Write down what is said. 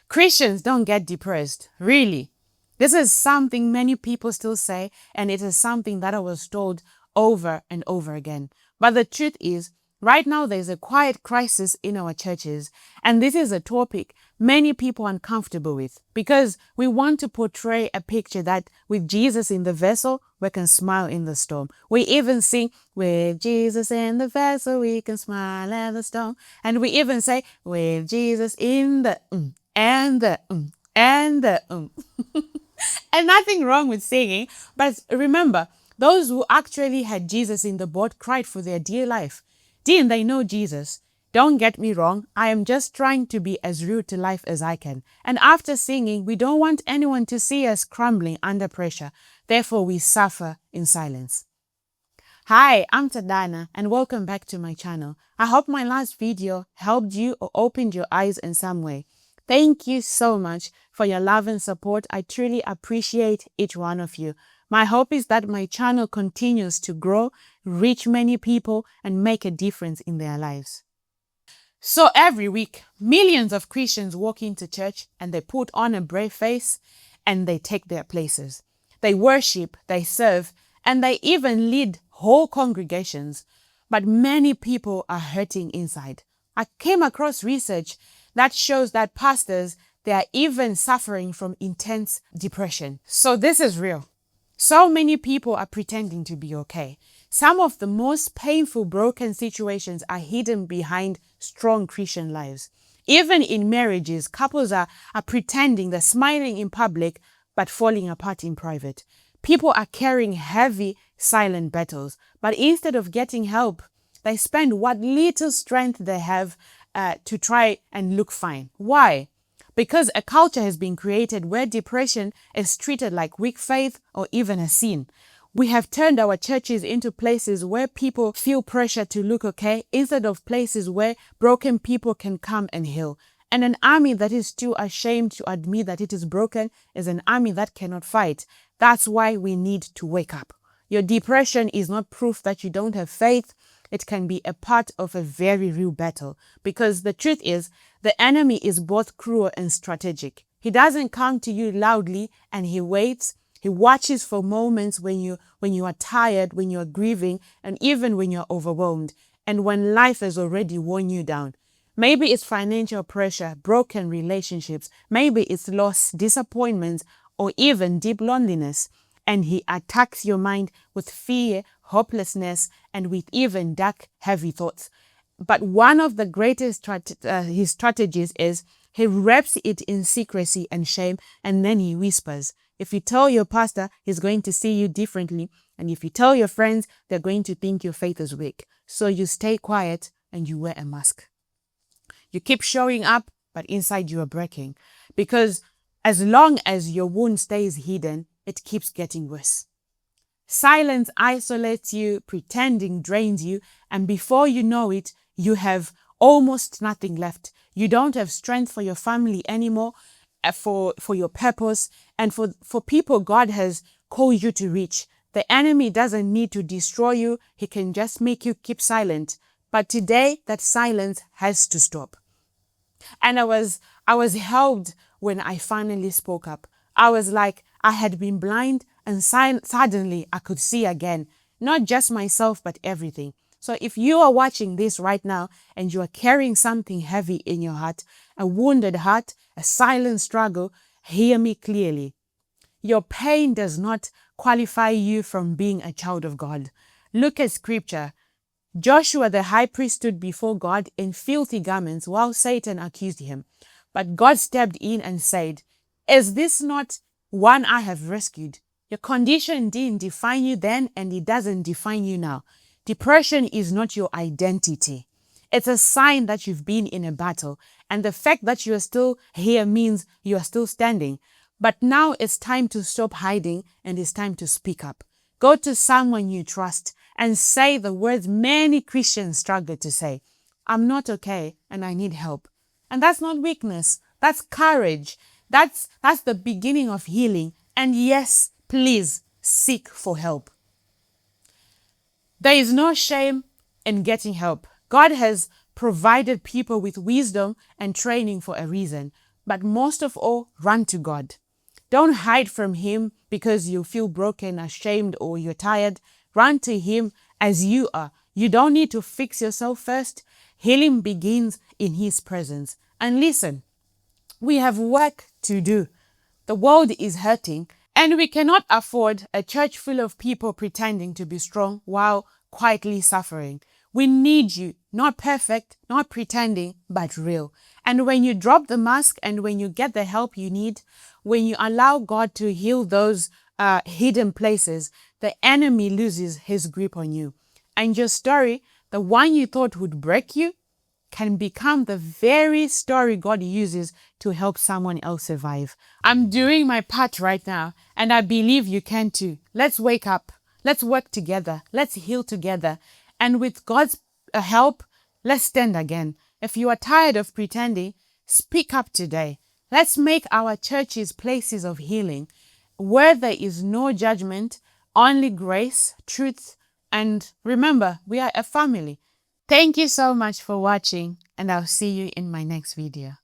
Christians don't get depressed, really. This is something many people still say, and it is something that I was told over and over again. But the truth is, right now there's a quiet crisis in our churches, and this is a topic many people are uncomfortable with because we want to portray a picture that with Jesus in the vessel, we can smile in the storm. We even sing, with Jesus in the vessel, we can smile at the storm. And we even say, with Jesus in the and the and the And nothing wrong with singing, but remember, those who actually had Jesus in the boat cried for their dear life. Didn't they know Jesus? Don't get me wrong, I am just trying to be as real to life as I can. And after singing, we don't want anyone to see us crumbling under pressure. Therefore, we suffer in silence. Hi, I'm Tadana and welcome back to my channel. I hope my last video helped you or opened your eyes in some way. Thank you so much for your love and support. I truly appreciate each one of you. My hope is that my channel continues to grow, reach many people, and make a difference in their lives. So every week, millions of Christians walk into church and they put on a brave face and they take their places. They worship, they serve, and they even lead whole congregations. But many people are hurting inside. I came across research that shows that pastors, they are even suffering from intense depression. So this is real. So many people are pretending to be okay. Some of the most painful, broken situations are hidden behind strong Christian lives. Even in marriages, couples are pretending they're smiling in public, but falling apart in private. People are carrying heavy, silent battles, but instead of getting help, they spend what little strength they have to try and look fine. Why? Because a culture has been created where depression is treated like weak faith or even a sin. We have turned our churches into places where people feel pressure to look okay instead of places where broken people can come and heal. And an army that is too ashamed to admit that it is broken is an army that cannot fight. That's why we need to wake up. Your depression is not proof that you don't have faith. It can be a part of a very real battle, because the truth is the enemy is both cruel and strategic. He doesn't come to you loudly and he waits. He watches for moments when you are tired, when you are grieving, and even when you're overwhelmed, and when life has already worn you down. Maybe it's financial pressure, broken relationships, maybe it's loss, disappointments, or even deep loneliness. And he attacks your mind with fear, hopelessness, and with even dark, heavy thoughts. But one of the greatest his strategies is he wraps it in secrecy and shame, and then he whispers. If you tell your pastor, he's going to see you differently. And if you tell your friends, they're going to think your faith is weak. So you stay quiet and you wear a mask. You keep showing up, but inside you are breaking. Because as long as your wound stays hidden, it keeps getting worse. Silence isolates you, pretending drains you, and before you know it, you have almost nothing left. You don't have strength for your family anymore, for your purpose, and for people God has called you to reach. The enemy doesn't need to destroy you. He can just make you keep silent. But today, that silence has to stop. And I was helped when I finally spoke up. I was like, I had been blind and suddenly I could see again, not just myself, but everything. So if you are watching this right now and you are carrying something heavy in your heart, a wounded heart, a silent struggle, hear me clearly. Your pain does not qualify you from being a child of God. Look at scripture. Joshua the high priest stood before God in filthy garments while Satan accused him. But God stepped in and said, "Is this not one I have rescued?" Your condition didn't define you then, and it doesn't define you now. Depression is not your identity. It's a sign that you've been in a battle, and the fact that you are still here means you are still standing. But now it's time to stop hiding and it's time to speak up. Go to someone you trust and say the words many Christians struggle to say. I'm not okay and I need help. And that's not weakness. That's courage. That's the beginning of healing. And yes, please seek for help. There is no shame in getting help. God has provided people with wisdom and training for a reason. but most of all, run to God. Don't hide from Him because you feel broken, ashamed, or you're tired. Run to Him as you are. You don't need to fix yourself first. Healing begins in His presence. And listen, we have work to do. The world is hurting, and we cannot afford a church full of people pretending to be strong while quietly suffering. We need you, not perfect, not pretending, but real. And when you drop the mask and when you get the help you need, when you allow God to heal those hidden places, the enemy loses his grip on you. And your story, the one you thought would break you, can become the very story God uses to help someone else survive. I'm doing my part right now, and I believe you can too. Let's wake up. Let's work together. Let's heal together. And with God's help, let's stand again. If you are tired of pretending, speak up today. Let's make our churches places of healing, where there is no judgment, only grace, truth, and remember, we are a family. Thank you so much for watching, and I'll see you in my next video.